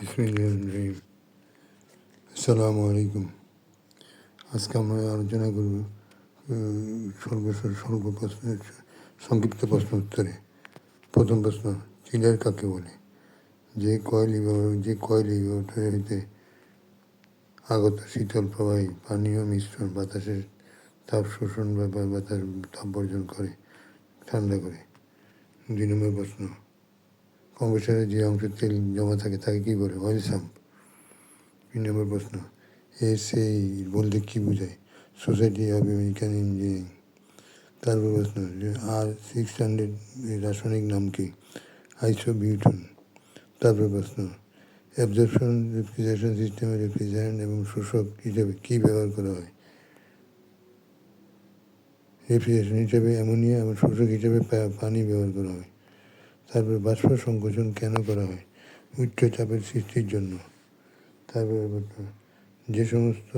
বিসমিল্লাহির আসসালামু আলাইকুম। আজকে আমরা আলোচনা করব স্বল্প প্রশ্নের সংক্ষিপ্ত প্রশ্ন উত্তরে। প্রথম প্রশ্ন, চিলার কাকে বলে? যে কয়েল ইভ্যাপোরেটর হইতে আগত শীতল প্রবাহী পানীয় মিশ্রণ বাতাসের তাপ শোষণ বা বাতাস তাপ বর্জন করে ঠান্ডা করে। 2 নম্বর প্রশ্ন, কম্প্রেসারে যে অংশে তেল জমা থাকে তাকে কী বলে? Oil sump. 3 নম্বর প্রশ্ন, এসএই বলতে কী বোঝায়? Society of American engineering. তারপর প্রশ্ন, R600 এর রাসায়নিক নাম কি? আইসোবিউটেন। তারপর প্রশ্ন, অ্যাবজর্পশন রেফ্রিজারেশন সিস্টেমে রেফ্রিজারেন্ট এবং শোষক হিসেবে কী ব্যবহার করা হয়? রেফ্রিজারেশন হিসেবে অ্যামোনিয়া এবং শোষক হিসেবে পানি ব্যবহার করা হয়। তারপর বাষ্প সংকোচন কেন করা হয়? উচ্চ চাপের সৃষ্টির জন্য। তারপরে যে সমস্ত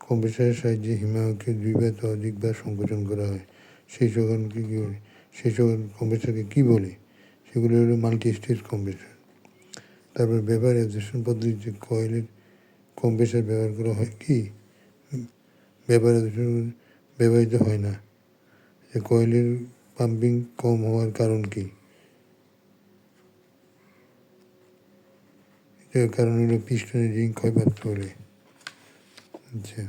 কম্প্রেসারের সাহায্যে হিমায়ুকে 2 বা অধিকবার সংকোচন করা হয় সেই সকল কম্প্রেসারকে কী বলে? সেগুলো হলো মাল্টি স্টেজ কম্প্রেসার। তারপর ভেপার অ্যাবজর্পশন পদ্ধতিতে কয়েলের কম্প্রেসার ব্যবহার করা হয় কি? ভেপার অ্যাবজর্পশন ব্যবহৃত হয় না। কয়েলের পাম্পিং কম হওয়ার কারণ কি? এর কারণ হলো পিস্টনের রিং ক্ষয়প্রাপ্ত হলে। আচ্ছা,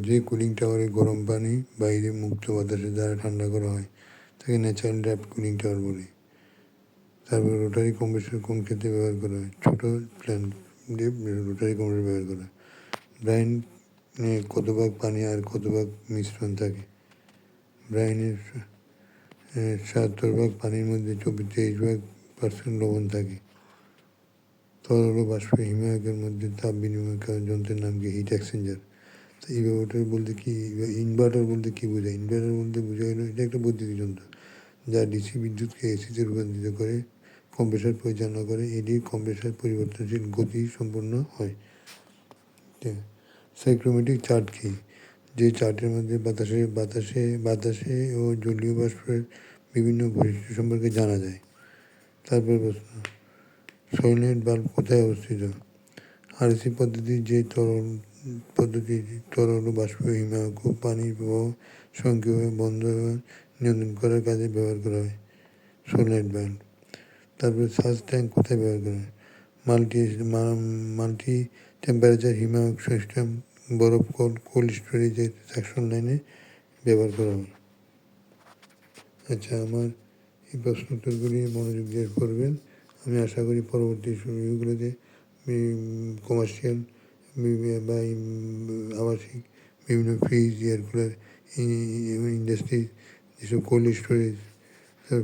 যে কুলিং টাওয়ারে গরম পানি বাইরে মুক্ত বাতাসের দ্বারা ঠান্ডা করা হয় তাকে ন্যাচারাল ড্রাফট কুলিং টাওয়ার বলে। তারপর রোটারি কম্প্রেসার কোন ক্ষেত্রে ব্যবহার করা হয়? ছোটো প্ল্যান্ট দিয়ে রোটারি কম্প্রেসার ব্যবহার করা হয়। ব্রাইনে কত ভাগ পানি আর কত ভাগ মিশ্রণ থাকে? ব্রাইনের ৭০ ভাগ পানির মধ্যে 23% লবণ থাকে। তরল ও বাষ্প হিমায়কের মধ্যে তাপ বিনিময় যন্ত্রের নাম কি? Hit exchanger. তো ইনভার্টার বলতে কি বোঝায়? ইনভার্টার বলতে বোঝায় হলো এটা একটা বৈদ্যুতিক যন্ত্র যা ডিসি বিদ্যুৎকে এসিতে রূপান্তরিত করে কম্প্রেসার পরিচালনা করে। এটি কম্প্রেসার পরিবর্তনশীল গতি সম্পন্ন হয়। সাইক্লোমেট্রিক চার্ট কি? যে চার্টের মধ্যে বাতাসে ও জলীয় বাষ্পের বিভিন্ন বৈশিষ্ট্য সম্পর্কে জানা যায়। তারপর প্রশ্ন, সলিনয়েড বাল্ব কোথায় অবস্থিত? আরসি পদ্ধতির যে তরল ও বাষ্পীয় হিমায়ক ও পানির প্রবাহ সংক্ষেপ বন্ধ নিয়ন্ত্রণ করার কাজে ব্যবহার করা হয় সলিনয়েড বাল্ব। তারপরে সার্চ ট্যাঙ্ক কোথায় ব্যবহার করা হয়? মাল্টি টেম্পারেচার হিমায়ক সিস্টেম, বরফ কোল্ড স্টোরেজের সাকশন লাইনে ব্যবহার করা হয়। আচ্ছা, আমার এই প্রশ্ন উত্তরগুলি মনোযোগ দিয়ে করবেন। আমি আশা করি পরবর্তী ভিডিওগুলোতে কমার্শিয়াল বা আবাসিক বিভিন্ন ফ্রিজ, এয়ার কুলার, ইন্ডাস্ট্রিজ, যেসব cold storage,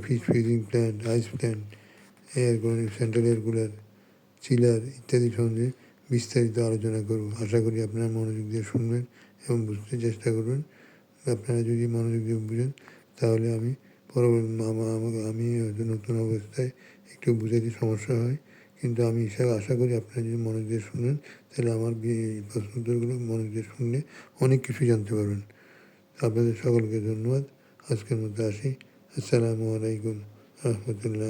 fish freezing plant, ice plant, air cooler, central air cooler, chiller ইত্যাদি সম্বন্ধে বিস্তারিত আলোচনা করব। আশা করি আপনারা মনোযোগ দিয়ে শুনবেন এবং বুঝতে চেষ্টা করবেন। আপনারা যদি মনোযোগ দিয়ে বুঝেন তাহলে আমি হয়তো নতুন অবস্থায় একটু বুঝাতে সমস্যা হয়, কিন্তু আমি আশা করি আপনারা যদি মনোযোগ দিয়ে শুনেন তাহলে আমার প্রশ্ন উত্তরগুলো মনোযোগ দিয়ে শুনলে অনেক কিছু জানতে পারবেন। আপনাদের সকলকে ধন্যবাদ। আজকের মধ্যে আসি। আসসালামু আলাইকুম রহমতুল্লাহ।